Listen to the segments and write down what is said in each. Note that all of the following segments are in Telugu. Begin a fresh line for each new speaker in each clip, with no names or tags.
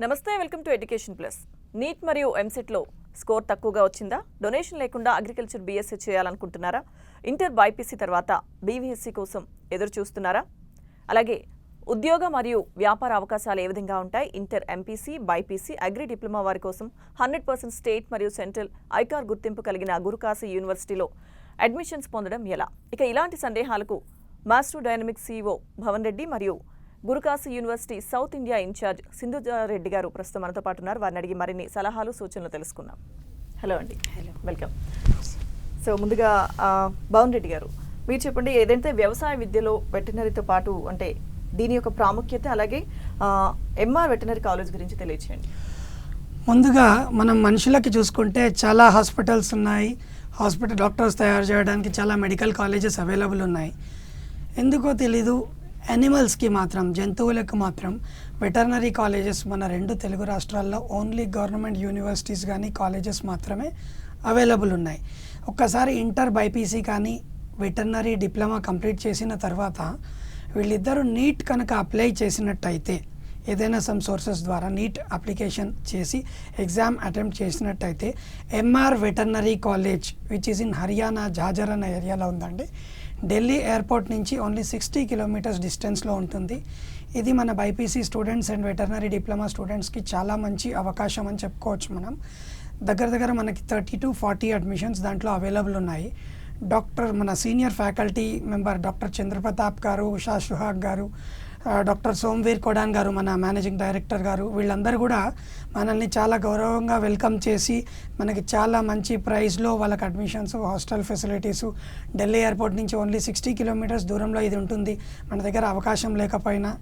నమస్తే, welcome to education plus. NEET మరియు ఎంసెట్లో స్కోర్ తక్కువగా వచ్చిందా? డొనేషన్ లేకుండా అగ్రికల్చర్ బీఎస్సీ చేయాలనుకుంటున్నారా? ఇంటర్ బైపీసీ తర్వాత బీవీఎస్సీ కోసం ఎదురు చూస్తున్నారా? అలాగే ఉద్యోగ మరియు వ్యాపార అవకాశాలు ఏ విధంగా ఉంటాయి? Inter MPC, BiPC, agri diploma వారి కోసం 100% స్టేట్ మరియు సెంట్రల్ ఐకార్ గుర్తింపు కలిగిన గురుకాశీ యూనివర్సిటీలో అడ్మిషన్స్ పొందడం ఎలా? ఇక ఇలాంటి సందేహాలకు master dynamics CEO Bhavan Reddy మరియు Guru Kashi university south India incharge సింధుజారెడ్డి గారు ప్రస్తుతం మనతో పాటు ఉన్నారు. వారిని అడిగి మరిన్ని సలహాలు సూచనలు తెలుసుకుందాం. హలో అండి.
Hello,
welcome. సో ముందుగా భవన్ రెడ్డి గారు, మీరు చెప్పండి, ఏదైతే వ్యవసాయ విద్యలో వెటర్నరీతో పాటు అంటే దీని యొక్క ప్రాముఖ్యత, అలాగే ఎంఆర్ వెటర్నరీ కాలేజ్ గురించి తెలియచేయండి.
ముందుగా మనం మనుషులకి చూసుకుంటే చాలా హాస్పిటల్స్ ఉన్నాయి. డాక్టర్స్ తయారు చేయడానికి చాలా మెడికల్ కాలేజెస్ అవైలబుల్ ఉన్నాయి. ఎందుకో తెలీదు, యానిమల్స్కి మాత్రం, జంతువులకు మాత్రం వెటర్నరీ కాలేజెస్ మన 2 తెలుగు రాష్ట్రాల్లో ఓన్లీ గవర్నమెంట్ యూనివర్సిటీస్ కానీ కాలేజెస్ మాత్రమే అవైలబుల్ ఉన్నాయి. ఒక్కసారి ఇంటర్ బైపీసీ కానీ వెటర్నరీ డిప్లొమా కంప్లీట్ చేసిన తర్వాత వీళ్ళిద్దరూ నీట్ కనుక అప్లై చేసినట్టయితే, ఏదైనా సమ్ సోర్సెస్ ద్వారా నీట్ అప్లికేషన్ చేసి ఎగ్జామ్ అటెంప్ట్ చేసినట్టయితే MR veterinary college which is in Haryana, Jhajjar అనే ఏరియాలో ఉందండి. ఢిల్లీ ఎయిర్పోర్ట్ నుంచి ఓన్లీ 60 కిలోమీటర్స్ డిస్టెన్స్లో ఉంటుంది. ఇది మన BiPC students and veterinary diploma స్టూడెంట్స్కి చాలా మంచి అవకాశం అని చెప్పుకోవచ్చు. మనం దగ్గర మనకి 30 to 40 అడ్మిషన్స్ దాంట్లో అవైలబుల్ ఉన్నాయి. మన senior faculty member doctor Chandra Pratap గారు, ఉషా సుహాగ్ గారు, డాక్టర్ సోమ్వీర్ కొడాన్ గారు, మన మేనేజింగ్ డైరెక్టర్ గారు, వీళ్ళందరూ కూడా మనల్ని చాలా గౌరవంగా వెల్కమ్ చేసి మనకి చాలా మంచి ప్రైస్లో వాళ్ళకి admissions, hostel facilities, Delhi airport నుంచి ఓన్లీ 60 కిలోమీటర్స్ దూరంలో ఇది ఉంటుంది. మన దగ్గర అవకాశం లేకపోయినా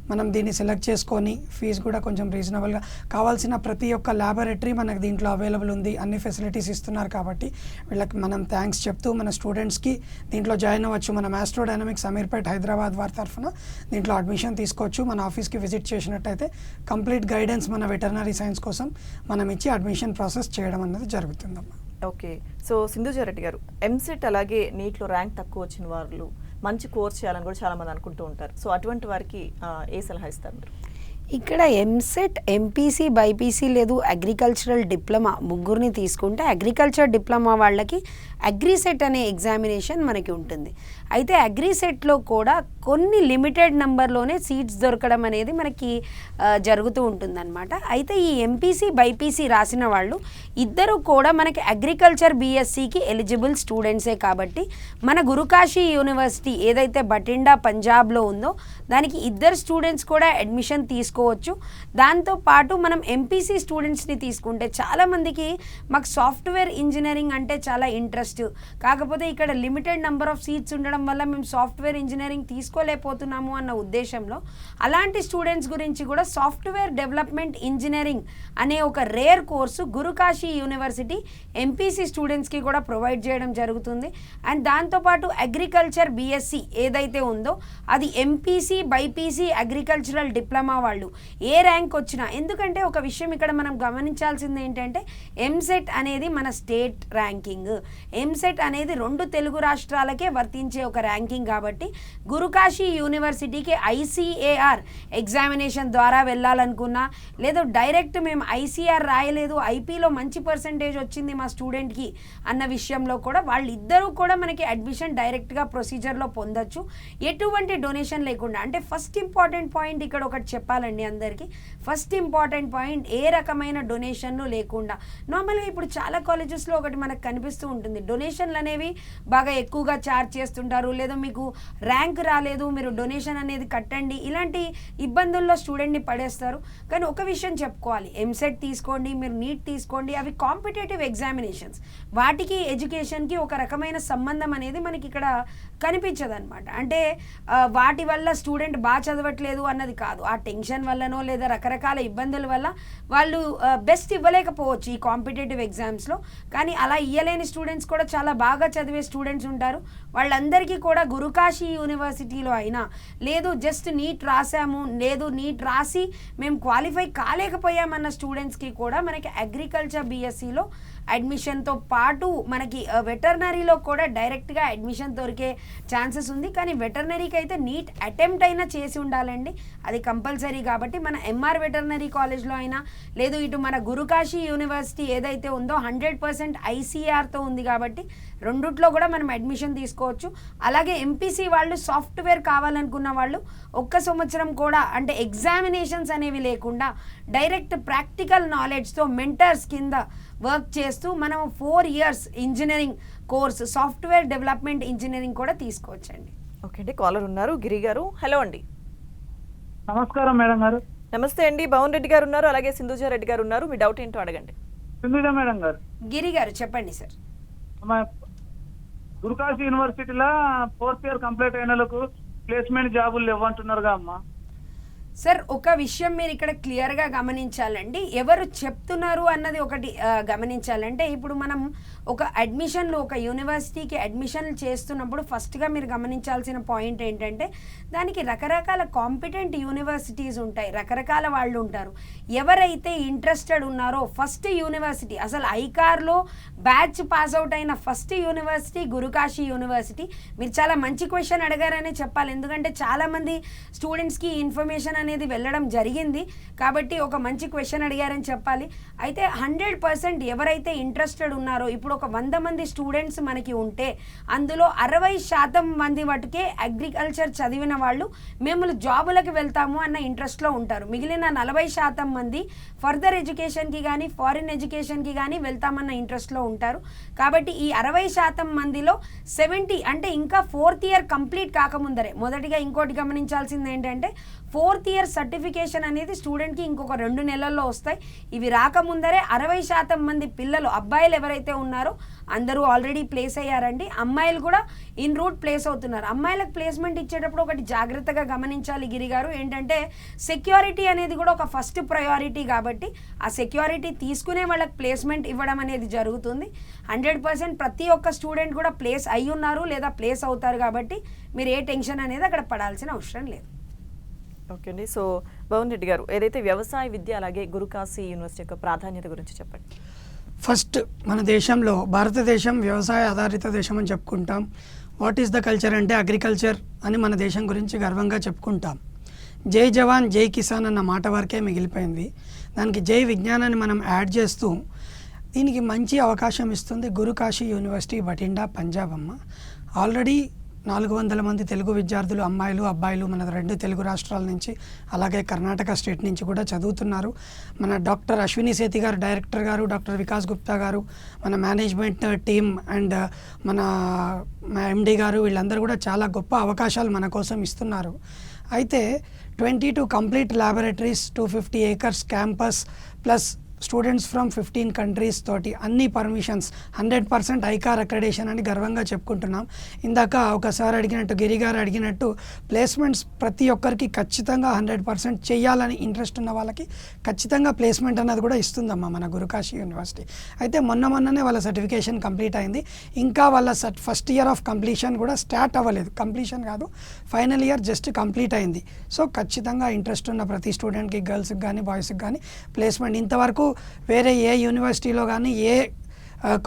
మనం దీన్ని సెలెక్ట్ చేసుకొని ఫీజు కూడా కొంచెం రీజనబుల్గా, కావాల్సిన ప్రతి ఒక్క ల్యాబొరేటరీ మనకు దీంట్లో అవైలబుల్ ఉంది, అన్ని ఫెసిలిటీస్ ఇస్తున్నారు. కాబట్టి వీళ్ళకి మనం థ్యాంక్స్ చెప్తూ మన స్టూడెంట్స్కి దీంట్లో జాయిన్ అవ్వచ్చు. మన మాస్టర్ డైనమిక్స్ అమీర్పేట్ హైదరాబాద్ వారి తరఫున దీంట్లో అడ్మిషన్ తీసుకోవచ్చు. మన ఆఫీస్కి విజిట్ చేసినట్టయితే కంప్లీట్ గైడెన్స్ మన వెటర్నరీ సైన్స్ కోసం మనం ఇచ్చి అడ్మిషన్ ప్రాసెస్ చేయడం అన్నది జరుగుతుందమ్మా.
ఓకే. సో సింధుజారెడ్డి గారు, ఎంసెట్ అలాగే నీట్లో ర్యాంక్ తక్కువ వచ్చిన వాళ్ళు మంచి కోర్స్ చేయాలని కూడా చాలా మంది అనుకుంటూ ఉంటారు. సో అటువంటి వారికి ఏ సలహా ఇస్తారు మీరు?
ఇక్కడ ఎంసెట్, ఎంపీసీ, బైపీసీ లేదు అగ్రికల్చరల్ డిప్లొమా ముగ్గురిని తీసుకుంటే అగ్రికల్చర్ డిప్లొమా వాళ్ళకి అగ్రిసెట్ అనే ఎగ్జామినేషన్ మనకి ఉంటుంది. అయితే అగ్రిసెట్లో కూడా కొన్ని లిమిటెడ్ నెంబర్లోనే సీట్స్ దొరకడం అనేది మనకి జరుగుతూ ఉంటుందన్నమాట. అయితే ఈ ఎంపీసీ, బైపీసీ రాసిన వాళ్ళు ఇద్దరు కూడా మనకి అగ్రికల్చర్ బీఎస్సీకి ఎలిజిబుల్ స్టూడెంట్సే. కాబట్టి మన గురుకాశీ యూనివర్సిటీ ఏదైతే బఠిండా పంజాబ్లో ఉందో దానికి ఇద్దరు స్టూడెంట్స్ కూడా అడ్మిషన్ తీసుకోవచ్చు. దాంతోపాటు మనం ఎంపీసీ స్టూడెంట్స్ని తీసుకుంటే చాలామందికి మాకు సాఫ్ట్వేర్ ఇంజనీరింగ్ అంటే చాలా ఇంట్రెస్ట్, కాకపోతే ఇక్కడ లిమిటెడ్ నెంబర్ ఆఫ్ సీట్స్ ఉండడం వల్ల మేము సాఫ్ట్వేర్ ఇంజనీరింగ్ తీసుకోలేకపోతున్నాము అన్న ఉద్దేశంలో అలాంటి స్టూడెంట్స్ గురించి కూడా సాఫ్ట్వేర్ డెవలప్మెంట్ ఇంజనీరింగ్ అనే ఒక rare course Gurukashi university MPC స్టూడెంట్స్కి కూడా ప్రొవైడ్ చేయడం జరుగుతుంది. అండ్ దాంతోపాటు అగ్రికల్చర్ బీఎస్సీ ఏదైతే ఉందో అది ఎంపీసీ, బైపీసీ, అగ్రికల్చరల్ డిప్లొమా వాళ్ళు ఏ ర్యాంక్ వచ్చినా, ఎందుకంటే ఒక విషయం ఇక్కడ మనం గమనించాల్సింది ఏంటంటే ఎంసెట్ అనేది మన స్టేట్ ర్యాంకింగ్, ఎంసెట్ అనేది 2 తెలుగు రాష్ట్రాలకే వర్తించే ఒక ర్యాంకింగ్. కాబట్టి గురుకాశీ యూనివర్సిటీకి ICAR ఎగ్జామినేషన్ ద్వారా వెళ్ళాలనుకున్నా, లేదా డైరెక్ట్ మేము ICAR రాయలేదు, ఐపీలో మంచి పర్సంటేజ్ వచ్చింది మా స్టూడెంట్కి అన్న విషయంలో కూడా వాళ్ళిద్దరూ కూడా మనకి అడ్మిషన్ డైరెక్ట్గా ప్రొసీజర్లో పొందొచ్చు, ఎటువంటి డొనేషన్ లేకుండా. అంటే ఫస్ట్ ఇంపార్టెంట్ పాయింట్ ఇక్కడ ఒకటి చెప్పాలండి అందరికీ. ఫస్ట్ ఇంపార్టెంట్ పాయింట్, ఏ రకమైన డొనేషన్లు లేకుండా. నార్మల్గా ఇప్పుడు చాలా కాలేజెస్లో ఒకటి మనకు కనిపిస్తూ ఉంటుంది, డొనేషన్లు అనేవి బాగా ఎక్కువగా ఛార్జ్ చేస్తుంటారు, లేదా మీకు ర్యాంక్ రాలేదు మీరు డొనేషన్ అనేది కట్టండి, ఇలాంటి ఇబ్బందుల్లో స్టూడెంట్ని పడేస్తారు. కానీ ఒక విషయం చెప్పుకోవాలి, ఎంసెట్ తీసుకోండి, మీరు నీట్ తీసుకోండి, అవి కాంపిటేటివ్ ఎగ్జామినేషన్స్, వాటికి ఎడ్యుకేషన్కి ఒక రకమైన సంబంధం అనేది మనకి ఇక్కడ కనిపించదు అనమాట. అంటే వాటి వల్ల స్టూడెంట్ బాగా చదవట్లేదు అన్నది కాదు, ఆ టెన్షన్ వల్లనో లేదా రకరకాల ఇబ్బందుల వల్ల వాళ్ళు బెస్ట్ ఇవ్వలేకపోవచ్చు ఈ కాంపిటేటివ్ ఎగ్జామ్స్లో. కానీ అలా ఇయ్యలేని స్టూడెంట్స్ కూడా చాలా బాగా చదివే స్టూడెంట్స్ ఉంటారు. వాళ్ళందరికీ కూడా గురుకాశీ యూనివర్సిటీలో అయినా, లేదు జస్ట్ నీట్ రాసాము, లేదు నీట్ రాసి మేము క్వాలిఫై కాలేకపోయామన్న స్టూడెంట్స్కి కూడా మనకి అగ్రికల్చర్ బీఎస్సీలో అడ్మిషన్తో పాటు మనకి వెటర్నరీలో కూడా డైరెక్ట్గా అడ్మిషన్ దొరికే ఛాన్సెస్ ఉంది. కానీ వెటర్నరీకి అయితే నీట్ అటెంప్ట్ అయినా చేసి ఉండాలండి, అది కంపల్సరీ కాబట్టి మన ఎంఆర్ వెటర్నరీ కాలేజ్లో అయినా లేదు ఇటు మన గురుకాశీ యూనివర్సిటీ ఏదైతే ఉందో 100% ఐసీఆర్తో ఉంది కాబట్టి రెండిట్లో కూడా మనం అడ్మిషన్ తీసుకోవచ్చు. అలాగే ఎంపీసీ వాళ్ళు సాఫ్ట్వేర్ కావాలనుకున్న వాళ్ళు 1 సంవత్సరం కూడా అంటే ఎగ్జామినేషన్స్ అనేవి లేకుండా డైరెక్ట్ ప్రాక్టికల్ నాలెడ్జ్తో మెంటర్స్ కింద వర్క్ చేస్తూ మనం 4 years engineering course software development engineering కూడా తీసుకోవచ్చండి.
ఓకే అండి, కాలర్ ఉన్నారు గిరి గారు. హలో అండి.
నమస్కారం మేడం గారు.
నమస్తే అండి. భవన్ రెడ్డి గారు ఉన్నారు, అలాగే సింధుజా రెడ్డి గారు ఉన్నారు. మీ డౌట్ ఏంటో అడగండి.
సింధుజా మేడం గారు.
గిరి గారు చెప్పండి సార్.
గురుకాశీ యూనివర్సిటీలో 4th year కంప్లీట్ అయిన వాళ్ళకు ప్లేస్మెంట్ జాబులు లేవంటున్నారుగా అమ్మా.
సార్ ఒక విషయం మీరు ఇక్కడ క్లియర్గా గమనించాలండి, ఎవరు చెప్తున్నారు అన్నది ఒకటి గమనించాలంటే ఇప్పుడు మనం ఒక అడ్మిషన్లు ఒక యూనివర్సిటీకి అడ్మిషన్లు చేస్తున్నప్పుడు ఫస్ట్గా మీరు గమనించాల్సిన పాయింట్ ఏంటంటే దానికి రకరకాల కాంపిటెంట్ యూనివర్సిటీస్ ఉంటాయి, రకరకాల వాళ్ళు ఉంటారు. ఎవరైతే ఇంట్రెస్టెడ్ ఉన్నారో ఫస్ట్ యూనివర్సిటీ అసలు ఐకార్లో బ్యాచ్ పాస్ అవుట్ అయిన ఫస్ట్ యూనివర్సిటీ గురుకాశీ యూనివర్సిటీ. మీరు చాలా మంచి క్వశ్చన్ అడిగారనే చెప్పాలి, ఎందుకంటే చాలామంది స్టూడెంట్స్కి ఇన్ఫర్మేషన్ అనేది వెళ్ళడం జరిగింది కాబట్టి ఒక మంచి క్వశ్చన్ అడిగారని చెప్పాలి. అయితే 100% ఎవరైతే ఇంట్రెస్టెడ్ ఉన్నారో ఇప్పుడు ఒక 100 మంది స్టూడెంట్స్ మనకి ఉంటే అందులో 60% మంది మటుకే అగ్రికల్చర్ చదివిన వాళ్ళు మేము జాబులకు వెళ్తాము అన్న ఇంట్రెస్ట్లో ఉంటారు. మిగిలిన 40% మంది ఫర్దర్ ఎడ్యుకేషన్కి కానీ ఫారిన్ ఎడ్యుకేషన్కి కానీ వెళ్తామన్న ఇంట్రెస్ట్లో ఉంటారు. కాబట్టి ఈ 60% మందిలో 70 అంటే ఇంకా 4th year కంప్లీట్ కాకముందరే మొదటిగా ఇంకోటి గమనించాల్సింది ఏంటంటే 4th year సర్టిఫికేషన్ అనేది స్టూడెంట్కి ఇంకొక 2 నెలల్లో వస్తాయి. ఇవి రాకముందరే 60% మంది పిల్లలు అబ్బాయిలు ఎవరైతే ఉన్నారో అందరూ ఆల్రెడీ ప్లేస్ అయ్యారండి. అమ్మాయిలు కూడా ఇన్ రూట్ ప్లేస్ అవుతున్నారు. అమ్మాయిలకు ప్లేస్మెంట్ ఇచ్చేటప్పుడు ఒకటి జాగ్రత్తగా గమనించాలి గిరి గారు, ఏంటంటే సెక్యూరిటీ అనేది కూడా ఒక ఫస్ట్ ప్రయారిటీ కాబట్టి ఆ సెక్యూరిటీ తీసుకునే వాళ్ళకి ప్లేస్మెంట్ ఇవ్వడం అనేది జరుగుతుంది. 100% ప్రతి ఒక్క స్టూడెంట్ కూడా ప్లేస్ అయి ఉన్నారు లేదా ప్లేస్ అవుతారు కాబట్టి మీరు ఏ టెన్షన్ అనేది అక్కడ పడాల్సిన అవసరం లేదు.
ఓకే అండి. సో భవన్ రెడ్డి గారు, ఏదైతే వ్యవసాయ విద్య అలాగే గురుకాశీ యూనివర్సిటీ యొక్క ప్రాధాన్యత గురించి చెప్పండి.
ఫస్ట్ మన దేశంలో భారతదేశం వ్యవసాయ ఆధారిత దేశం అని చెప్పుకుంటాం. వాట్ ఈస్ ద కల్చర్ అంటే అగ్రికల్చర్ అని మన దేశం గురించి గర్వంగా చెప్పుకుంటాం. జై జవాన్ జై కిసాన్ అన్న మాట వరకే మిగిలిపోయింది. దానికి జై విజ్ఞానాన్ని మనం యాడ్ చేస్తూ దీనికి మంచి అవకాశం ఇస్తుంది గురుకాశీ యూనివర్సిటీ బఠిండా పంజాబ్ అమ్మ. ఆల్రెడీ 400 మంది తెలుగు విద్యార్థులు అమ్మాయిలు అబ్బాయిలు మన 2 తెలుగు రాష్ట్రాల నుంచి అలాగే కర్ణాటక స్టేట్ నుంచి కూడా చదువుతున్నారు. మన డాక్టర్ అశ్విని సేతి గారు డైరెక్టర్ గారు, డాక్టర్ వికాస్ గుప్తా గారు, మన మేనేజ్మెంట్ టీమ్ అండ్ మన ఎండి గారు వీళ్ళందరూ కూడా చాలా గొప్ప అవకాశాలు మన కోసం ఇస్తున్నారు. అయితే 22 complete laboratories, 250 acres campus plus students from 15 countries తోటి అన్ని పర్మిషన్స్ 100% ఐకార్ అక్రెడిషన్ అని గర్వంగా చెప్పుకుంటున్నాం. ఇందాక ఒకసారి అడిగినట్టు గిరి గారు అడిగినట్టు ప్లేస్మెంట్స్ ప్రతి ఒక్కరికి ఖచ్చితంగా 100% చేయాలని ఇంట్రెస్ట్ ఉన్న వాళ్ళకి ఖచ్చితంగా ప్లేస్మెంట్ అన్నది కూడా ఇస్తుందమ్మా మన గురుకాశీ యూనివర్సిటీ. అయితే మొన్ననే వాళ్ళ సర్టిఫికేషన్ కంప్లీట్ అయింది. ఇంకా వాళ్ళ ఫస్ట్ ఇయర్ ఆఫ్ కంప్లీషన్ కూడా స్టార్ట్ అవ్వలేదు, కంప్లీషన్ కాదు ఫైనల్ ఇయర్ జస్ట్ కంప్లీట్ అయింది. సో ఖచ్చితంగా ఇంట్రెస్ట్ ఉన్న ప్రతి స్టూడెంట్కి గర్ల్స్కి కానీ బాయ్స్కి కానీ ప్లేస్మెంట్ ఇంతవరకు వేరే ఏ యూనివర్సిటీలో కానీ ఏ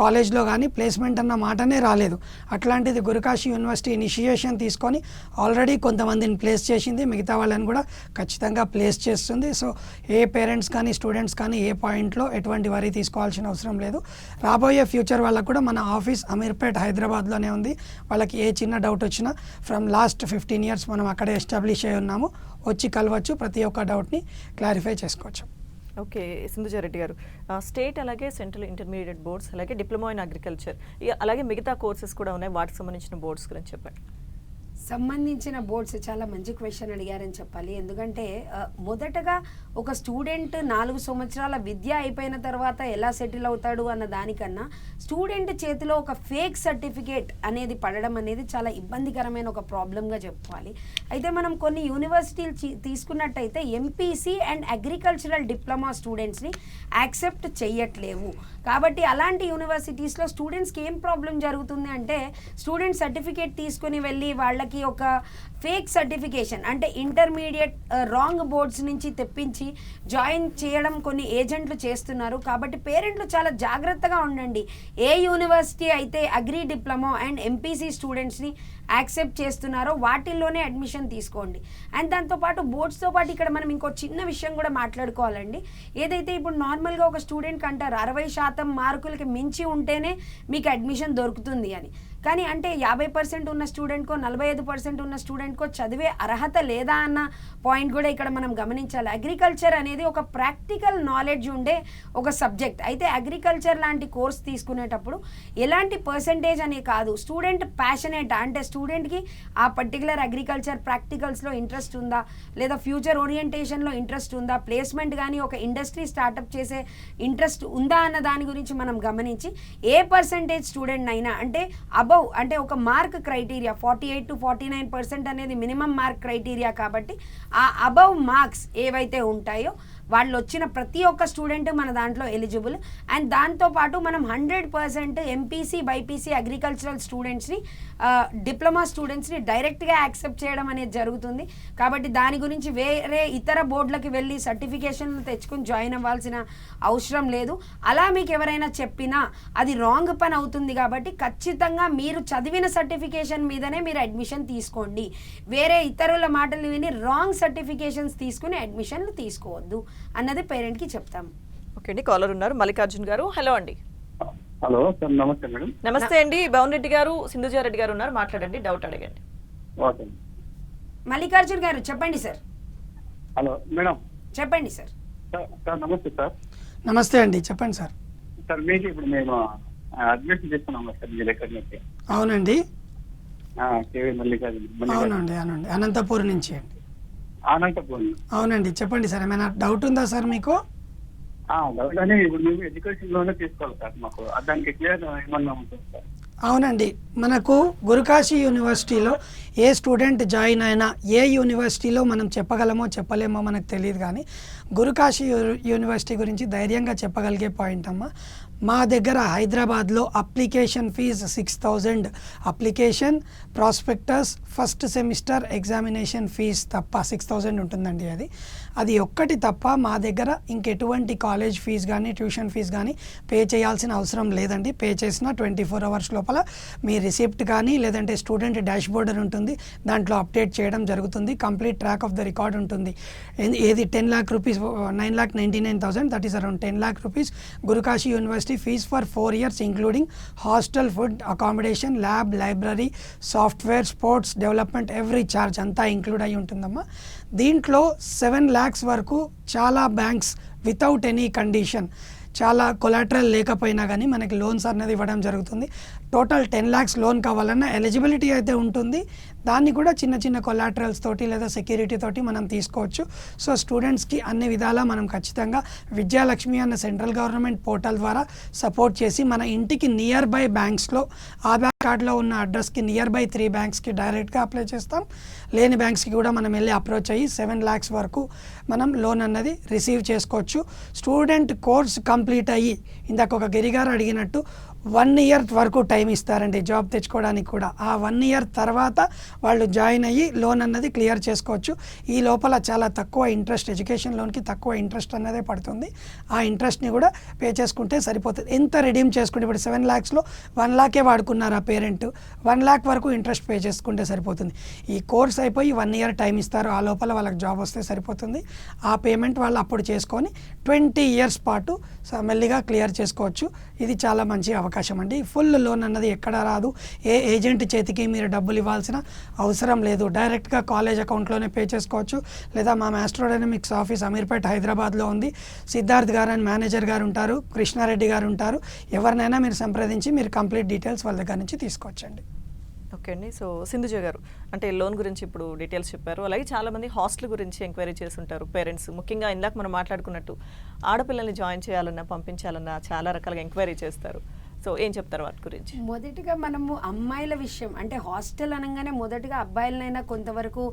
కాలేజ్లో కానీ ప్లేస్మెంట్ అన్న మాటనే రాలేదు. అట్లాంటిది గురుకాశీ యూనివర్సిటీ ఇనిషియేషన్ తీసుకొని ఆల్రెడీ కొంతమందిని ప్లేస్ చేసింది, మిగతా వాళ్ళని కూడా ఖచ్చితంగా ప్లేస్ చేస్తుంది. సో ఏ పేరెంట్స్ కానీ స్టూడెంట్స్ కానీ ఏ పాయింట్లో ఎటువంటి వరీ తీసుకోవాల్సిన అవసరం లేదు. రాబోయే ఫ్యూచర్ వాళ్ళకు కూడా మన ఆఫీస్ అమీర్పేట్ హైదరాబాద్లోనే ఉంది. వాళ్ళకి ఏ చిన్న డౌట్ వచ్చినా ఫ్రమ్ లాస్ట్ 15 years మనం అక్కడే ఎస్టాబ్లిష్ అయి ఉన్నాము, వచ్చి కలవచ్చు, ప్రతి ఒక్క డౌట్ని క్లారిఫై చేసుకోవచ్చు.
ఓకే సింధుజా రెడ్డి గారు, స్టేట్ అలాగే సెంట్రల్ ఇంటర్మీడియట్ బోర్డ్స్ అలాగే డిప్లొమా ఇన్ అగ్రికల్చర్ అలాగే మిగతా కోర్సెస్ కూడా ఉన్నాయి, వాటికి సంబంధించిన బోర్డ్స్ గురించి చెప్పండి.
సంబంధించిన బోర్డ్స్ చాలా మంచి క్వశ్చన్ అడిగారని చెప్పాలి. ఎందుకంటే మొదటగా ఒక స్టూడెంట్ 4 సంవత్సరాల విద్య అయిపోయిన తర్వాత ఎలా సెటిల్ అవుతాడు అన్న దానికన్నా స్టూడెంట్ చేతిలో ఒక ఫేక్ సర్టిఫికేట్ అనేది పడడం అనేది చాలా ఇబ్బందికరమైన ఒక ప్రాబ్లంగా చెప్పుకోవాలి. అయితే మనం కొన్ని యూనివర్సిటీలు తీసుకున్నట్టయితే ఎంపీసీ అండ్ అగ్రికల్చరల్ డిప్లొమా స్టూడెంట్స్ని యాక్సెప్ట్ చేయట్లేవు. కాబట్టి అలాంటి యూనివర్సిటీస్లో స్టూడెంట్స్కి ఏం ప్రాబ్లం జరుగుతుంది అంటే స్టూడెంట్ సర్టిఫికేట్ తీసుకుని వెళ్ళి వాళ్ళకి ఒక ఫేక్ సర్టిఫికేషన్ అంటే ఇంటర్మీడియట్ రాంగ్ బోర్డ్స్ నుంచి తెప్పించి జాయిన్ చేయడం కొన్ని ఏజెంట్లు చేస్తున్నారు. కాబట్టి పేరెంట్లు చాలా జాగ్రత్తగా ఉండండి. ఏ యూనివర్సిటీ అయితే అగ్రి డిప్లొమా అండ్ ఎంపీసీ స్టూడెంట్స్ని యాక్సెప్ట్ చేస్తున్నారో వాటిల్లోనే అడ్మిషన్ తీసుకోండి. అండ్ దాంతోపాటు బోర్డ్స్తో పాటు ఇక్కడ మనం ఇంకో చిన్న విషయం కూడా మాట్లాడుకోవాలండి. ఏదైతే ఇప్పుడు నార్మల్గా ఒక స్టూడెంట్కి అంటారు 60% మార్కులకి మించి ఉంటేనే మీకు అడ్మిషన్ దొరుకుతుంది అని. కానీ అంటే 50% ఉన్న స్టూడెంట్కో 45% ఉన్న స్టూడెంట్కో చదివే అర్హత లేదా అన్న పాయింట్ కూడా ఇక్కడ మనం గమనించాలి. అగ్రికల్చర్ అనేది ఒక ప్రాక్టికల్ నాలెడ్జ్ ఉండే ఒక సబ్జెక్ట్. అయితే అగ్రికల్చర్ లాంటి కోర్స్ తీసుకునేటప్పుడు ఎలాంటి పర్సంటేజ్ అని కాదు, స్టూడెంట్ ప్యాషనేట్ అంటే స్టూడెంట్కి ఆ పర్టికులర్ అగ్రికల్చర్ ప్రాక్టికల్స్లో ఇంట్రెస్ట్ ఉందా, లేదా ఫ్యూచర్ ఓరియంటేషన్లో ఇంట్రెస్ట్ ఉందా, ప్లేస్మెంట్ కానీ ఒక ఇండస్ట్రీ స్టార్టప్ చేసే ఇంట్రెస్ట్ ఉందా అన్న దాని గురించి మనం గమనించి ఏ పర్సంటేజ్ స్టూడెంట్ అయినా అంటే అబౌవ్ అంటే ఒక మార్క్ క్రైటీరియా 48 to 49% అనేది మినిమం మార్క్ క్రైటీరియా. కాబట్టి ఆ అబౌవ్ మార్క్స్ ఏవైతే ఉంటాయో వాళ్ళు వచ్చిన ప్రతి ఒక్క స్టూడెంట్ మన దాంట్లో ఎలిజిబుల్. అండ్ దాంతోపాటు మనం 100% ఎంపీసీ బైపీసీ అగ్రికల్చరల్ స్టూడెంట్స్ని డిప్లొమా స్టూడెంట్స్ని డైరెక్ట్గా యాక్సెప్ట్ చేయడం అనేది జరుగుతుంది. కాబట్టి దాని గురించి వేరే ఇతర బోర్డులకి వెళ్ళి సర్టిఫికేషన్లు తెచ్చుకొని జాయిన్ అవ్వాల్సిన అవసరం లేదు. అలా మీకు ఎవరైనా చెప్పినా అది రాంగ్ పని అవుతుంది. కాబట్టి ఖచ్చితంగా మీరు చదివిన సర్టిఫికేషన్ మీదనే మీరు అడ్మిషన్ తీసుకోండి. వేరే ఇతరుల మాటలు విని రాంగ్ సర్టిఫికేషన్స్ తీసుకుని అడ్మిషన్లు తీసుకోవద్దు అన్నది పేరెంట్కి చెప్తాం.
ఓకే అండి, కాలర్ ఉన్నారు మల్లికార్జున్ గారు. హలో అండి.
హలో సార్, నమస్తే మేడం.
నమస్తే అండి. భవన్ రెడ్డి గారు, సింధుజారెడ్డి గారు ఉన్నారు, మాట్లాడండి, డౌట్ అడగండి.
ఓకే.
మల్లికార్జున్ గారు చెప్పండి సార్.
Hello madam.
చెప్పండి సార్.
సార్ నమస్తే సార్.
నమస్తే అండి, చెప్పండి సార్.
సార్ మీకు ఇప్పుడు మేము అడ్మిషన్ చేస్తున్నాం సార్ మీ దగ్గర నుంచి.
అవునండి,
కేవీ మల్లికార్జున.
అవునండి, అవునండి, అనంతపూర్ నుంచి అండి.
అనంతపూర్.
అవునండి, చెప్పండి సార్. ఏమైనా డౌట్ ఉందా సార్ మీకు?
కానీ ఇప్పుడు మేము ఎడ్యుకేషన్ లోనే తీసుకోవాలి సార్, మాకు దానికి క్లియర్ ఏమన్నా ఉంటుంది సార్?
అవునండి, మనకు గురుకాశీ యూనివర్సిటీలో ఏ స్టూడెంట్ జాయిన్ అయినా ఏ యూనివర్సిటీలో మనం చెప్పగలమో చెప్పలేమో మనకు తెలియదు. కానీ గురుకాశీ యూనివర్సిటీ గురించి ధైర్యంగా చెప్పగలిగే పాయింట్ అమ్మ, మా దగ్గర హైదరాబాద్లో application fee 6,000, application, prospectus, first semester examination fee తప్ప 6,000 ఉంటుందండి. అది ఒక్కటి తప్ప మా దగ్గర ఇంకెటువంటి కాలేజ్ ఫీజు కానీ ట్యూషన్ ఫీజు కానీ పే చేయాల్సిన అవసరం లేదండి. పే చేసిన 24 hours లోపల మీ రిసిప్ట్ కానీ లేదంటే స్టూడెంట్ డాష్ బోర్డర్ ఉంటుంది, దాంట్లో అప్డేట్ చేయడం జరుగుతుంది. Complete track of the record ఉంటుంది. ఏది 10 lakh rupees, 9,99,000, that is around 10 lakh rupees Gurukashi university fees for 4 years including hostel, food, accommodation, lab, library, software, sports, development, every charge అంతా ఇంక్లూడ్ అయి ఉంటుందమ్మా. దీంట్లో 7 lakhs వరకు చాలా బ్యాంక్స్ వితౌట్ ఎనీ కండిషన్, చాలా కొలాటరల్ లేకపోయినా కానీ మనకి లోన్స్ అనేది ఇవ్వడం జరుగుతుంది. టోటల్ 10 lakhs లోన్ కావాలన్నా ఎలిజిబిలిటీ అయితే ఉంటుంది. దాన్ని కూడా చిన్న చిన్న కొలాటరల్స్ తోటి లేదా సెక్యూరిటీ తోటి మనం తీసుకోవచ్చు. సో స్టూడెంట్స్కి అన్ని విధాలా మనం ఖచ్చితంగా విద్యాలక్ష్మి అన్న సెంట్రల్ గవర్నమెంట్ పోర్టల్ ద్వారా సపోర్ట్ చేసి మన ఇంటికి నియర్ బై బ్యాంక్స్లో ఆధార్ కార్డులో ఉన్న అడ్రస్కి నియర్ బై 3 బ్యాంక్స్కి డైరెక్ట్గా అప్లై చేస్తాం. లేని బ్యాంక్స్కి కూడా మనం వెళ్ళి అప్రోచ్ అయ్యి 7 lakhs వరకు మనం లోన్ అన్నది రిసీవ్ చేసుకోవచ్చు. స్టూడెంట్ కోర్స్ కంప్లీట్ అయ్యి ఇందాక ఒక గిరిగారు అడిగినట్టు 1 year వరకు టైం ఇస్తారండి జాబ్ తెచ్చుకోవడానికి కూడా. ఆ 1 year తర్వాత వాళ్ళు జాయిన్ అయ్యి లోన్ అన్నది క్లియర్ చేసుకోవచ్చు. ఈ లోపల చాలా తక్కువ ఇంట్రెస్ట్, ఎడ్యుకేషన్ లోన్కి తక్కువ ఇంట్రెస్ట్ అన్నదే పడుతుంది. ఆ ఇంట్రెస్ట్ని కూడా పే చేసుకుంటే సరిపోతుంది. ఎంత రిడీమ్ చేసుకుంటే ఇప్పుడు 7 lakhsలో 1 lakh వాడుకున్నారు ఆ పేరెంట్, 1 lakh వరకు ఇంట్రెస్ట్ పే చేసుకుంటే సరిపోతుంది. ఈ కోర్స్ అయిపోయి 1 year టైం ఇస్తారు, ఆ లోపల వాళ్ళకి జాబ్ వస్తే సరిపోతుంది. ఆ పేమెంట్ వాళ్ళు అప్పుడు చేసుకొని 20 years పాటు మెల్లిగా క్లియర్ చేసుకోవచ్చు. ఇది చాలా మంచి అవకాశం అండి. ఫుల్ లోన్ అన్నది ఎక్కడ రాదు. ఏ ఏజెంట్ చేతికి మీరు డబ్బులు ఇవ్వాల్సిన అవసరం లేదు. డైరెక్ట్గా కాలేజ్ అకౌంట్లోనే పే చేసుకోవచ్చు. లేదా మా మాస్ట్రోడైనమిక్స్ ఆఫీస్ అమీర్పేట్ హైదరాబాద్లో ఉంది. సిద్ధార్థ్ గారు అని మేనేజర్ గారు ఉంటారు, కృష్ణారెడ్డి గారు ఉంటారు. ఎవరినైనా మీరు సంప్రదించి మీరు కంప్లీట్ డీటెయిల్స్ వాళ్ళ దగ్గర నుంచి తీసుకోవచ్చండి.
ఓకే అండి. సో సింధుజ గారు, అంటే లోన్ గురించి ఇప్పుడు డీటెయిల్స్ చెప్పారు. అలాగే చాలామంది హాస్టల్ గురించి ఎంక్వైరీ చేసి ఉంటారు పేరెంట్స్. ముఖ్యంగా ఇందాక మనం మాట్లాడుకున్నట్టు ఆడపిల్లల్ని జాయిన్ చేయాలన్నా పంపించాలన్నా చాలా రకాలుగా ఎంక్వైరీ చేస్తారు. సో ఏం చెప్తారు వాటి గురించి?
మొదటిగా మనము అమ్మాయిల విషయం అంటే హాస్టల్ అనగానే మొదటిగా అబ్బాయిలనైనా కొంతవరకు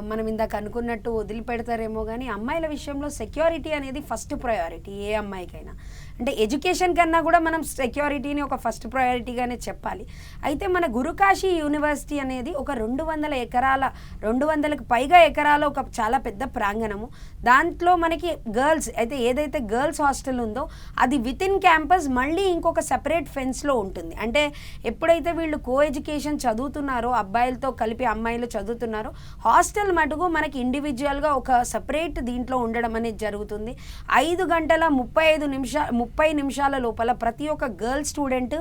మనం ఇందాక అనుకున్నట్టు వదిలిపెడతారేమో, కానీ అమ్మాయిల విషయంలో సెక్యూరిటీ అనేది ఫస్ట్ ప్రయారిటీ ఏ అమ్మాయికైనా. అంటే ఎడ్యుకేషన్ కన్నా కూడా మనం సెక్యూరిటీని ఒక ఫస్ట్ ప్రయారిటీగానే చెప్పాలి. అయితే మన గురుకాశీ యూనివర్సిటీ అనేది ఒక 200 ఎకరాల 200కి పైగా ఎకరాల ఒక చాలా పెద్ద ప్రాంగణము. దాంట్లో మనకి గర్ల్స్ అయితే ఏదైతే గర్ల్స్ హాస్టల్ ఉందో అది విత్ ఇన్ క్యాంపస్ మళ్ళీ ఇంకొక సెపరేట్ ఫెన్స్లో ఉంటుంది. అంటే ఎప్పుడైతే వీళ్ళు కో ఎడ్యుకేషన్ చదువుతున్నారో, అబ్బాయిలతో కలిపి అమ్మాయిలు చదువుతున్నారో, హాస్టల్ మటుకు మనకి ఇండివిజువల్గా ఒక సపరేట్ దీంట్లో ఉండడం అనేది జరుగుతుంది. 5 గంటల 30 నిమిషాల లోపల ప్రతి ఒక్క గర్ల్ స్టూడెంట్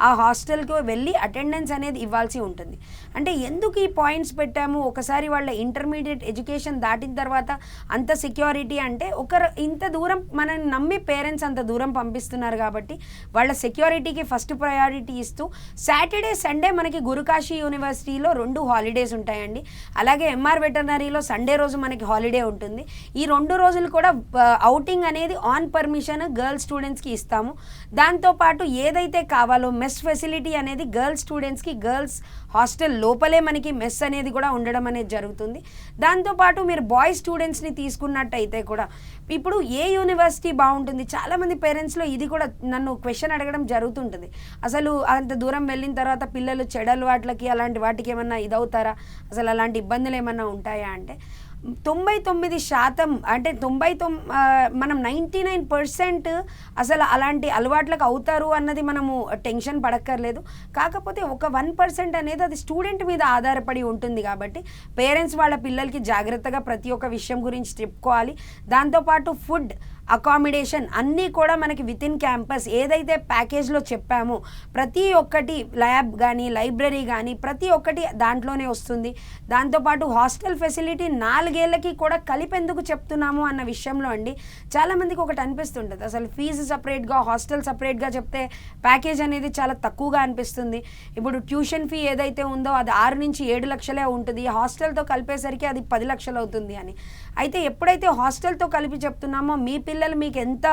ఆ హాస్టల్కి వెళ్ళి అటెండెన్స్ అనేది ఇవ్వాల్సి ఉంటుంది. అంటే ఎందుకు ఈ పాయింట్స్ పెట్టాము, ఒకసారి వాళ్ళ ఇంటర్మీడియట్ ఎడ్యుకేషన్ దాటిన తర్వాత అంత సెక్యూరిటీ అంటే ఇంత దూరం మనల్ని నమ్మి పేరెంట్స్ అంత దూరం పంపిస్తున్నారు కాబట్టి వాళ్ళ సెక్యూరిటీకి ఫస్ట్ ప్రయారిటీ ఇస్తూ సాటర్డే సండే మనకి గురుకాశీ యూనివర్సిటీలో 2 హాలిడేస్ ఉంటాయండి. అలాగే ఎంఆర్ వెటర్నరీలో సండే రోజు మనకి హాలిడే ఉంటుంది. ఈ 2 రోజులు కూడా అవుటింగ్ అనేది ఆన్ పర్మిషన్ గర్ల్స్ స్టూడెంట్స్కి ఇస్తాము. దాంతోపాటు ఏదైతే కావాలో మెస్ ఫెసిలిటీ అనేది గర్ల్స్ స్టూడెంట్స్కి గర్ల్స్ హాస్టల్ లోపలే మనకి మెస్ అనేది కూడా ఉండడం అనేది జరుగుతుంది. దాంతోపాటు మీరు బాయ్స్ స్టూడెంట్స్ని తీసుకున్నట్టయితే కూడా ఇప్పుడు ఏ యూనివర్సిటీ బాగుంటుంది, చాలామంది పేరెంట్స్లో ఇది కూడా నన్ను క్వశ్చన్ అడగడం జరుగుతుంటుంది. అసలు అంత దూరం వెళ్ళిన తర్వాత పిల్లలు చెడలు వాటికి అలాంటి వాటికి ఏమన్నా ఇదవుతారా, అసలు అలాంటి ఇబ్బందులు ఏమన్నా ఉంటాయా అంటే 99% అంటే మనం 99% అసలు అలాంటి అలవాట్లకు అవుతారు అన్నది మనము టెన్షన్ పడక్కర్లేదు. కాకపోతే ఒక 1% అనేది అది స్టూడెంట్ మీద ఆధారపడి ఉంటుంది. కాబట్టి పేరెంట్స్ వాళ్ళ పిల్లలకి జాగ్రత్తగా ప్రతి ఒక్క విషయం గురించి చెప్పుకోవాలి. దాంతోపాటు ఫుడ్, అకామిడేషన్ అన్నీ కూడా మనకి విత్ ఇన్ క్యాంపస్ ఏదైతే ప్యాకేజ్లో చెప్పామో ప్రతి ఒక్కటి, ల్యాబ్ కానీ లైబ్రరీ కానీ ప్రతి ఒక్కటి దాంట్లోనే వస్తుంది. దాంతోపాటు హాస్టల్ ఫెసిలిటీ 4 ఏళ్ళకి కూడా కలిపెందుకు చెప్తున్నాము అన్న విషయంలో అండి చాలామందికి ఒకటి అనిపిస్తుంటుంది, అసలు ఫీజు సపరేట్గా హాస్టల్ సపరేట్గా చెప్తే ప్యాకేజ్ అనేది చాలా తక్కువగా అనిపిస్తుంది. ఇప్పుడు ట్యూషన్ ఫీ ఏదైతే ఉందో అది 6 నుంచి 7 లక్షలే ఉంటుంది, హాస్టల్తో కలిపేసరికి అది 10 లక్షలు అవుతుంది అని. అయితే ఎప్పుడైతే హాస్టల్తో కలిపి చెప్తున్నామో మీ పిల్లలు మీకు ఎంత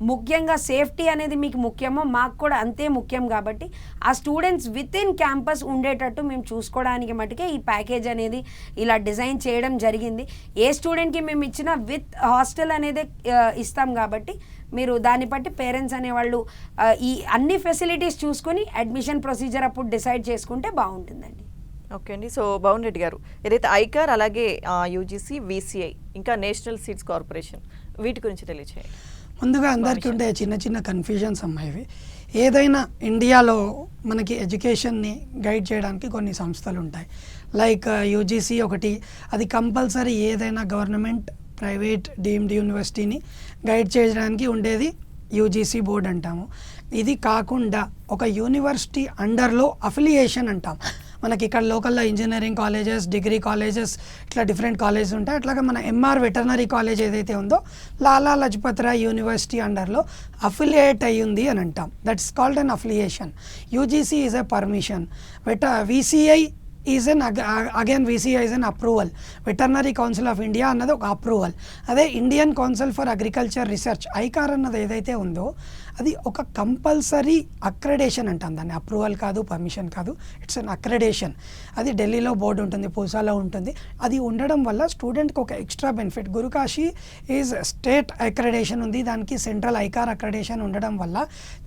ముఖ్యంగా సేఫ్టీ అనేది మీకు ముఖ్యమో మాకు కూడా అంతే ముఖ్యం. కాబట్టి ఆ స్టూడెంట్స్ విత్ ఇన్ క్యాంపస్ ఉండేటట్టు మేము చూసుకోవడానికి మటుకే ఈ ప్యాకేజ్ అనేది ఇలా డిజైన్ చేయడం జరిగింది. ఏ స్టూడెంట్కి మేము ఇచ్చినా విత్ హాస్టల్ అనేది ఇస్తాం. కాబట్టి మీరు దాన్ని బట్టి పేరెంట్స్ అనేవాళ్ళు ఈ అన్ని ఫెసిలిటీస్ చూసుకొని అడ్మిషన్ ప్రొసీజర్ అప్పుడు డిసైడ్ చేసుకుంటే బాగుంటుందండి.
ఓకే అండి. సో భవన్ రెడ్డి గారు, ఏదైతే ఐకార్ అలాగే యూజీసీ, వీసీఐ ఇంకా నేషనల్ సీడ్స్ కార్పొరేషన్ వీటి గురించి తెలియచేయండి.
ముందుగా అందరికీ ఉండే చిన్న చిన్న కన్ఫ్యూజన్స్ అమ్మాయివి. ఏదైనా ఇండియాలో మనకి ఎడ్యుకేషన్ని గైడ్ చేయడానికి కొన్ని సంస్థలు ఉంటాయి. లైక్ యూజీసీ ఒకటి, అది కంపల్సరీ ఏదైనా గవర్నమెంట్, ప్రైవేట్, డీమ్డ్ యూనివర్సిటీని గైడ్ చేయడానికి ఉండేది యూజీసీ బోర్డ్ అంటాము. ఇది కాకుండా ఒక యూనివర్సిటీ అండర్లో అఫిలియేషన్ అంటాం. మనకి ఇక్కడ లోకల్లో ఇంజనీరింగ్ కాలేజెస్, డిగ్రీ కాలేజెస్ ఇట్లా డిఫరెంట్ కాలేజెస్ ఉంటాయి. అట్లాగే మన ఎంఆర్ వెటర్నరీ కాలేజ్ ఏదైతే ఉందో లాలా లజపత్ రాయ్ యూనివర్సిటీ అండర్లో అఫిలియేట్ అయ్యింది అని అంటాం. That's called an affiliation. UGC is a permission. VCI is an VCI is an approval. Veterinary council of India అన్నది ఒక అప్రూవల్. అదే Indian council for agriculture research ICAR అన్నది ఏదైతే ఉందో అది ఒక కంపల్సరీ అక్రెడేషన్ అంటాం దాన్ని. అప్రూవల్ కాదు, పర్మిషన్ కాదు, ఇట్స్ అన్ అక్రెడేషన్. అది ఢిల్లీలో బోర్డు ఉంటుంది, పూసాలో ఉంటుంది. అది ఉండడం వల్ల స్టూడెంట్కి ఒక extra benefit. Gurukashi is state accreditation ఉంది, దానికి సెంట్రల్ ఐకార్ అక్రెడేషన్ ఉండడం వల్ల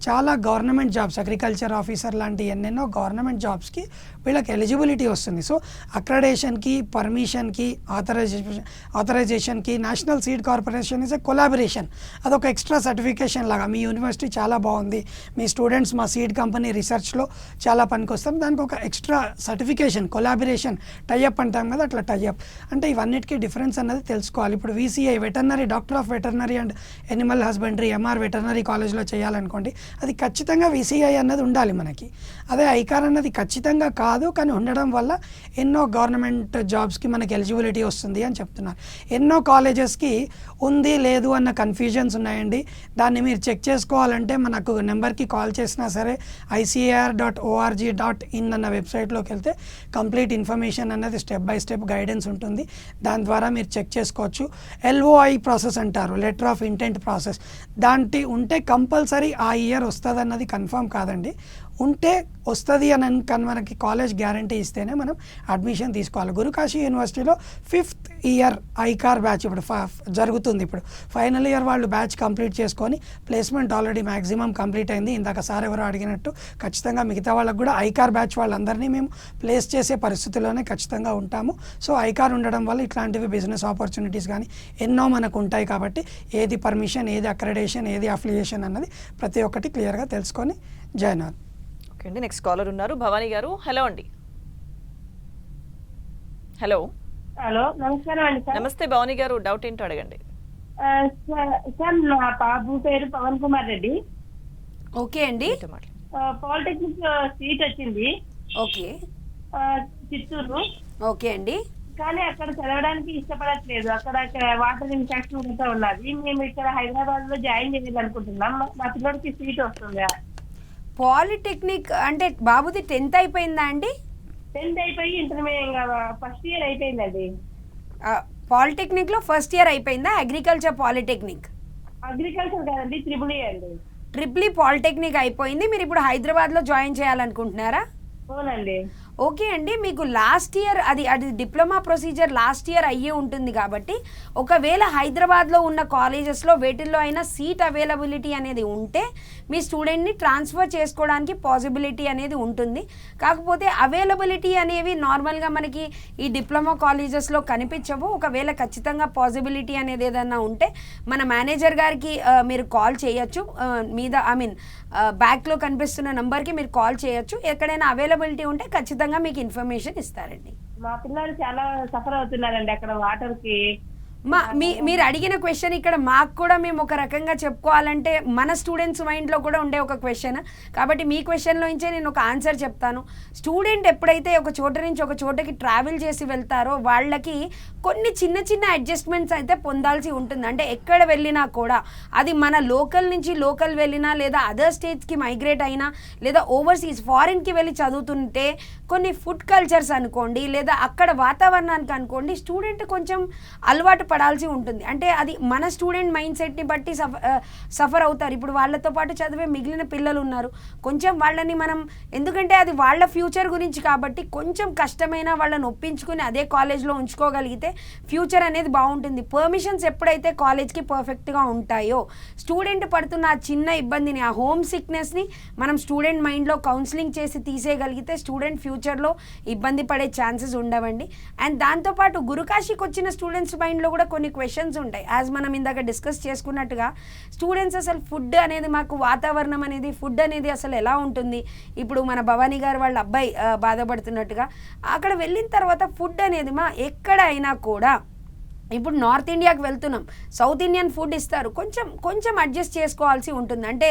చాలా గవర్నమెంట్ జాబ్స్, అగ్రికల్చర్ ఆఫీసర్ లాంటి ఎన్నెన్నో గవర్నమెంట్ జాబ్స్కి వీళ్ళకి ఎలిజిబిలిటీ వస్తుంది. సో అక్రెడేషన్కి, పర్మిషన్కి, ఆథరైజేషన్కి national seed corporation is a collaboration. అదొక ఎక్స్ట్రా సర్టిఫికేషన్ లాగా. మీ యూనివర్సిటీ చాలా బాగుంది, మీ స్టూడెంట్స్ మా సీడ్ కంపెనీ రీసెర్చ్లో చాలా పనికొస్తారు, దానికి ఒక ఎక్స్ట్రా సర్టిఫికేషన్, కొలాబరేషన్, టైఅప్ అంటాం కదా, అట్లా టైఅప్. అంటే ఇవన్నిటికీ డిఫరెన్స్ అన్నది తెలుసుకోవాలి. ఇప్పుడు VCI veterinary, doctor of veterinary and animal husbandry MR veterinary కాలేజ్లో చేయాలనుకోండి, అది ఖచ్చితంగా వీసీఐ అన్నది ఉండాలి మనకి. అదే ఐకార్ అన్నది ఖచ్చితంగా కాదు, కానీ ఉండడం వల్ల ఎన్నో గవర్నమెంట్ జాబ్స్కి మనకి ఎలిజిబిలిటీ వస్తుంది అని చెప్తున్నారు. ఎన్నో కాలేజెస్కి ఉంది లేదు అన్న కన్ఫ్యూజన్స్ ఉన్నాయండి. దాన్ని మీరు చెక్ చేసుకోవాలంటే మనకు నెంబర్కి కాల్ చేసినా సరే ICAR.org.in అన్న వెబ్సైట్లోకి వెళ్తే కంప్లీట్ ఇన్ఫర్మేషన్ అనేది స్టెప్ బై స్టెప్ గైడెన్స్ ఉంటుంది. దాని ద్వారా మీరు చెక్ చేసుకోవచ్చు. LOI ప్రాసెస్ అంటారు, లెటర్ ఆఫ్ ఇంటెంట్ ప్రాసెస్. దాంట్లో ఉంటే కంపల్సరీ ఆ ఇయర్ వస్తుంది అన్నది కన్ఫర్మ్ కాదండి. ఉంటే వస్తుంది అని మనకి కాలేజ్ గ్యారంటీ ఇస్తేనే మనం అడ్మిషన్ తీసుకోవాలి. గురుకాశీ యూనివర్సిటీలో 5th ఇయర్ ఐకార్ బ్యాచ్ ఇప్పుడు జరుగుతుంది. ఇప్పుడు ఫైనల్ ఇయర్ వాళ్ళు బ్యాచ్ కంప్లీట్ చేసుకొని ప్లేస్మెంట్ ఆల్రెడీ మ్యాక్సిమం కంప్లీట్ అయింది. ఇందాక సార్ ఎవరో అడిగినట్టు ఖచ్చితంగా మిగతా వాళ్ళకు కూడా ఐకార్ బ్యాచ్ వాళ్ళందరినీ మేము ప్లేస్ చేసే పరిస్థితుల్లోనే ఖచ్చితంగా ఉంటాము. సో ఐకార్ ఉండడం వల్ల ఇట్లాంటివి బిజినెస్ ఆపర్చునిటీస్ కానీ ఎన్నో మనకు ఉంటాయి. కాబట్టి ఏది పర్మిషన్, ఏది అక్రెడిటేషన్, ఏది అఫిలియేషన్ అన్నది ప్రతి ఒక్కటి క్లియర్గా తెలుసుకొని జాయిన్ అవ్వాలి.
ఓకే అండి, నెక్స్ట్ కాలర్ ఉన్నారు, భవానీ గారు. హలో అండి. హలో
హలో, నమస్కారం అండి సార్.
నమస్తే భవానీ గారు, డౌట్ ఏంటో అడగండి.
సార్ నా బాబు పేరు పవన్ కుమార్ రెడ్డి.
ఓకే అండి,
పాలిటెక్నిక్ సీట్ వచ్చింది.
ఓకే
చిత్తూరు.
ఓకే అండి,
కానీ అక్కడ చదవడానికి ఇష్టపడట్లేదు. అక్కడ వాటర్ ఇన్ఫెక్షన్ అంతా ఉన్నది. మేము ఇక్కడ హైదరాబాద్ లో జాయిన్ చేయాలనుకుంటున్నాం. మా పిల్లడికి సీట్ వస్తుందా?
పాలిటెక్నిక్ అంటే బాబుది 10th అయిపోయిందా అండి?
10th అయిపోయి ఇంటర్మీడియట్ ఫస్ట్ ఇయర్ అయిపోయిందండి.
పాలిటెక్నిక్లో ఫస్ట్ ఇయర్ అయిపోయిందా? Agriculture polytechnic?
అగ్రికల్చర్ కాదండి, ట్రిపుల్ ఈ అండి.
ట్రిపుల్ ఈ పాలిటెక్నిక్ అయిపోయింది. మీరు ఇప్పుడు హైదరాబాద్లో జాయిన్ చేయాలనుకుంటున్నారా?
అవునండి.
ఓకే అండి, మీకు లాస్ట్ ఇయర్ అది డిప్లొమా ప్రొసీజర్ లాస్ట్ ఇయర్ అయ్యే ఉంటుంది. కాబట్టి ఒకవేళ హైదరాబాద్లో ఉన్న కాలేజెస్లో వేటిల్లో అయినా సీట్ అవైలబిలిటీ అనేది ఉంటే మీ స్టూడెంట్ని ట్రాన్స్ఫర్ చేసుకోవడానికి పాసిబిలిటీ అనేది ఉంటుంది. కాకపోతే అవైలబిలిటీ అనేవి నార్మల్గా మనకి ఈ డిప్లొమా కాలేజెస్లో కనిపించవు. ఒకవేళ ఖచ్చితంగా పాసిబిలిటీ అనేది ఏదన్నా ఉంటే మన మేనేజర్ గారికి మీరు కాల్ చేయొచ్చు. మీద బ్యాక్లో కనిపిస్తున్న నెంబర్కి మీరు కాల్ చేయొచ్చు. ఎక్కడైనా అవైలబిలిటీ ఉంటే ఖచ్చితంగా మీకు ఇన్ఫర్మేషన్ ఇస్తారండి.
మా పిల్లలు చాలా సఫర్ అవుతున్నారండి అక్కడ వాటర్ కి.
మీరు అడిగిన క్వశ్చన్ ఇక్కడ మాకు కూడా మేము ఒక రకంగా చెప్పుకోవాలంటే మన స్టూడెంట్స్ మైండ్లో కూడా ఉండే ఒక క్వశ్చన్. కాబట్టి మీ క్వశ్చన్లో నుంచే నేను ఒక ఆన్సర్ చెప్తాను. స్టూడెంట్ ఎప్పుడైతే ఒక చోట నుంచి ఒక చోటకి ట్రావెల్ చేసి వెళ్తారో వాళ్ళకి కొన్ని చిన్న చిన్న అడ్జస్ట్మెంట్స్ అయితే పొందాల్సి ఉంటుంది. అంటే ఎక్కడ వెళ్ళినా కూడా అది మన లోకల్ నుంచి లోకల్ వెళ్ళినా లేదా అదర్ స్టేట్స్కి మైగ్రేట్ అయినా లేదా ఓవర్సీస్ ఫారిన్కి వెళ్ళి చదువుతుంటే కొన్ని ఫుడ్ కల్చర్స్ అనుకోండి లేదా అక్కడ వాతావరణానికి అనుకోండి స్టూడెంట్ కొంచెం అలవాటు పడాల్సి ఉంటుంది. అంటే అది మన స్టూడెంట్ మైండ్ సెట్ని బట్టి సఫర్ అవుతారు. ఇప్పుడు వాళ్ళతో పాటు చదివే మిగిలిన పిల్లలు ఉన్నారు. కొంచెం వాళ్ళని మనం, ఎందుకంటే అది వాళ్ళ ఫ్యూచర్ గురించి కాబట్టి కొంచెం కష్టమైన వాళ్ళని ఒప్పించుకుని అదే కాలేజ్లో ఉంచుకోగలిగితే ఫ్యూచర్ అనేది బాగుంటుంది. పర్మిషన్స్ ఎప్పుడైతే కాలేజ్కి పర్ఫెక్ట్గా ఉంటాయో స్టూడెంట్ పడుతున్న ఆ చిన్న ఇబ్బందిని, ఆ హోమ్ సిక్నెస్ని మనం స్టూడెంట్ మైండ్లో కౌన్సిలింగ్ చేసి తీసేయగలిగితే స్టూడెంట్ ఫ్యూచర్లో ఇబ్బంది పడే ఛాన్సెస్ ఉండవండి. అండ్ దాంతోపాటు గురుకాశీకి వచ్చిన స్టూడెంట్స్ మైండ్లో కూడా కొన్ని క్వశ్చన్స్ ఉంటాయి. యాజ్ మనం ఇందాక డిస్కస్ చేసుకున్నట్టుగా స్టూడెంట్స్ అసలు ఫుడ్ అనేది, మాకు వాతావరణం అనేది, ఫుడ్ అనేది అసలు ఎలా ఉంటుంది, ఇప్పుడు మన భవానీ గారు వాళ్ళ అబ్బాయి బాధపడుతున్నట్టుగా అక్కడ వెళ్ళిన తర్వాత ఫుడ్ అనేది ఎక్కడైనా కూడా ఇప్పుడు నార్త్ ఇండియాకి వెళ్తున్నాం, సౌత్ ఇండియన్ ఫుడ్ ఇస్తారు, కొంచెం అడ్జస్ట్ చేసుకోవాల్సి ఉంటుంది. అంటే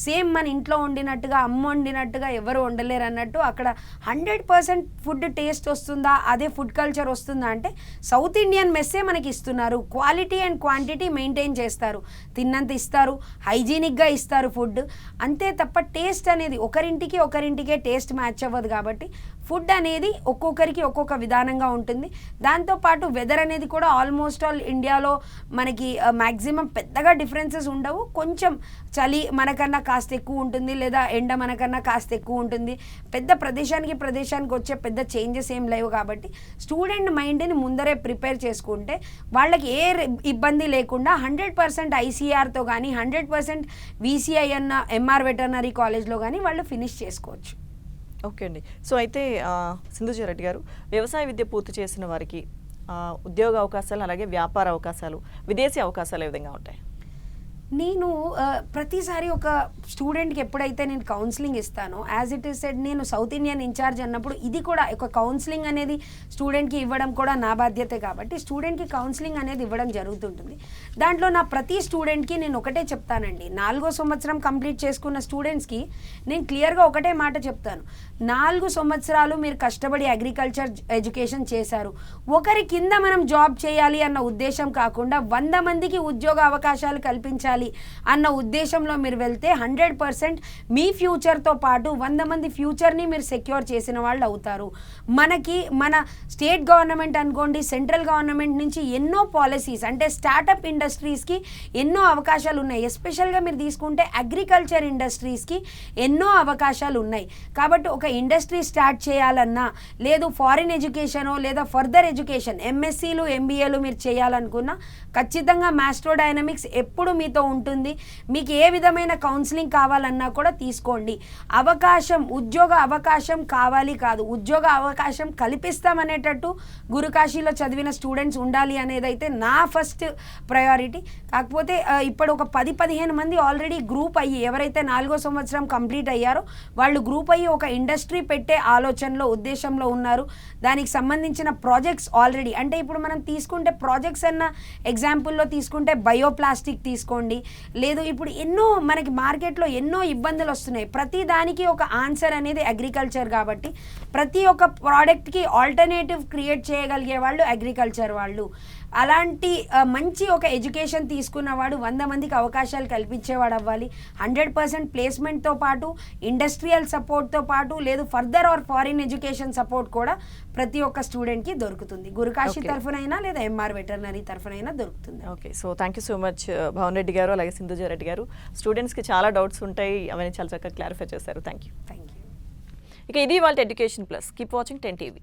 సేమ్ మన ఇంట్లో వండినట్టుగా అమ్మ వండినట్టుగా ఎవరు వండలేరు అన్నట్టు అక్కడ 100% ఫుడ్ టేస్ట్ వస్తుందా, అదే ఫుడ్ కల్చర్ వస్తుందా అంటే సౌత్ ఇండియన్ మెస్సే మనకి ఇస్తున్నారు. క్వాలిటీ అండ్ క్వాంటిటీ మెయింటైన్ చేస్తారు, తిన్నంత ఇస్తారు, హైజీనిక్గా ఇస్తారు ఫుడ్. అంతే తప్ప టేస్ట్ అనేది ఒకరింటికే టేస్ట్ మ్యాచ్ అవ్వదు. కాబట్టి ఫుడ్ అనేది ఒక్కొక్కరికి ఒక్కొక్క విధానంగా ఉంటుంది. దాంతోపాటు వెదర్ అనేది కూడా ఆల్మోస్ట్ ఆల్ ఇండియాలో మనకి మ్యాక్సిమం పెద్దగా డిఫరెన్సెస్ ఉండవు. కొంచెం చలి మనకన్నా కాస్త ఎక్కువ ఉంటుంది లేదా ఎండ మనకన్నా కాస్త ఎక్కువ ఉంటుంది. పెద్ద ప్రదేశానికి వచ్చే పెద్ద చేంజెస్ ఏం లేవు. కాబట్టి స్టూడెంట్ మైండ్ని ముందరే ప్రిపేర్ చేసుకుంటే వాళ్ళకి ఏ ఇబ్బంది లేకుండా 100% ICARతో కానీ 100% VCI అన్న MR వెటర్నరీ కాలేజ్లో కానీ వాళ్ళు ఫినిష్ చేసుకోవచ్చు.
ఓకే అండి. సో అయితే సింధుజ రెడ్డి గారు, వ్యవసాయ విద్య పూర్తి చేసిన వారికి ఉద్యోగ అవకాశాలు అలాగే వ్యాపార అవకాశాలు, విదేశీ అవకాశాలు ఏ విధంగా ఉంటాయి?
నేను ప్రతిసారి ఒక స్టూడెంట్కి ఎప్పుడైతే నేను కౌన్సిలింగ్ ఇస్తానో, యాజ్ ఇట్ ఈస్ సెడ్, నేను సౌత్ ఇండియన్ ఇన్ఛార్జ్ అన్నప్పుడు ఇది కూడా ఒక కౌన్సిలింగ్ అనేది స్టూడెంట్కి ఇవ్వడం కూడా నా బాధ్యతే. కాబట్టి స్టూడెంట్కి కౌన్సిలింగ్ అనేది ఇవ్వడం జరుగుతుంటుంది. దాంట్లో నా ప్రతి స్టూడెంట్కి నేను ఒకటే చెప్తానండి, 4వ సంవత్సరం కంప్లీట్ చేసుకున్న స్టూడెంట్స్కి నేను క్లియర్గా ఒకటే మాట చెప్తాను. 4 సంవత్సరాలు మీరు కష్టపడి అగ్రికల్చర్ ఎడ్యుకేషన్ చేశారు, ఒకరి కింద మనం జాబ్ చేయాలి అన్న ఉద్దేశం కాకుండా 100 మందికి ఉద్యోగ అవకాశాలు కల్పించాలి అన్న ఉద్దేశంలో మీరు వెళ్తే 100% మీ ఫ్యూచర్తో పాటు 100 మంది ఫ్యూచర్ని మీరు సెక్యూర్ చేసిన వాళ్ళు అవుతారు. మనకి మన స్టేట్ గవర్నమెంట్ అనుకోండి, సెంట్రల్ గవర్నమెంట్ నుంచి ఎన్నో పాలసీస్, అంటే స్టార్టప్ ఇండస్ట్రీస్కి ఎన్నో అవకాశాలు ఉన్నాయి. ఎస్పెషల్గా మీరు తీసుకుంటే అగ్రికల్చర్ ఇండస్ట్రీస్కి ఎన్నో అవకాశాలు ఉన్నాయి. కాబట్టి ఒక ఇండస్ట్రీ స్టార్ట్ చేయాలన్నా, లేదు ఫారిన్ ఎడ్యుకేషనో లేదా ఫర్దర్ ఎడ్యుకేషన్ ఎంఎస్సీలు ఎంబీఏలు మీరు చేయాలనుకున్నా ఖచ్చితంగా మాస్ట్రో డైనమిక్స్ ఎప్పుడు మీతో ఉంటుంది. మీకు ఏ విధమైన కౌన్సిలింగ్ కావాలన్నా కూడా తీసుకోండి. అవకాశం, ఉద్యోగ అవకాశం కావాలి కాదు, ఉద్యోగ అవకాశం కల్పిస్తామనేటట్టు గురుకాశీలో చదివిన స్టూడెంట్స్ ఉండాలి అనేదైతే నా ఫస్ట్ ప్రయారిటీ. కాకపోతే ఇప్పుడు ఒక 10-15 మంది ఆల్రెడీ గ్రూప్ అయ్యి, ఎవరైతే 4వ సంవత్సరం కంప్లీట్ అయ్యారో వాళ్ళు గ్రూప్ అయ్యి ఒక ఇండస్ట్రీ పెట్టే ఆలోచనలో, ఉద్దేశంలో ఉన్నారు. దానికి సంబంధించిన ప్రాజెక్ట్స్ ఆల్రెడీ, అంటే ఇప్పుడు మనం తీసుకుంటే ప్రాజెక్ట్స్ అన్న ఎగ్జాంపుల్లో తీసుకుంటే బయోప్లాస్టిక్ తీసుకోండి, లేదు ఇప్పుడు ఎన్నో మనకి మార్కెట్లో ఎన్నో ఇబ్బందులు వస్తున్నాయి. ప్రతి దానికి ఒక ఆన్సర్ అనేది అగ్రికల్చర్. కాబట్టి ప్రతి ఒక్క ప్రోడక్ట్కి ఆల్టర్నేటివ్ క్రియేట్ చేయగలిగే వాళ్ళు అగ్రికల్చర్ వాళ్ళు. అలాంటి మంచి ఒక ఎడ్యుకేషన్ తీసుకున్నవాడు 100 మందికి అవకాశాలు కల్పించేవాడు అవ్వాలి. 100% ప్లేస్మెంట్తో పాటు ఇండస్ట్రియల్ సపోర్ట్తో పాటు, లేదు further or foreign education support కూడా ప్రతి ఒక్క స్టూడెంట్కి దొరుకుతుంది. గురుకాశీ తరఫునైనా లేదా ఎంఆర్ వెటర్నరీ తరఫునైనా దొరుకుతుంది.
Okay, so thank you so much Bhavan Reddy గారు, అలాగే సింధుజ రెడ్డి గారు. స్టూడెంట్స్కి చాలా డౌట్స్ ఉంటాయి, అవన్నీ చాలా చక్కగా క్లారిఫై చేశారు. Thank you.
Thank you.
ఇక ఇది వాళ్ళ education plus. Keep watching 10 TV.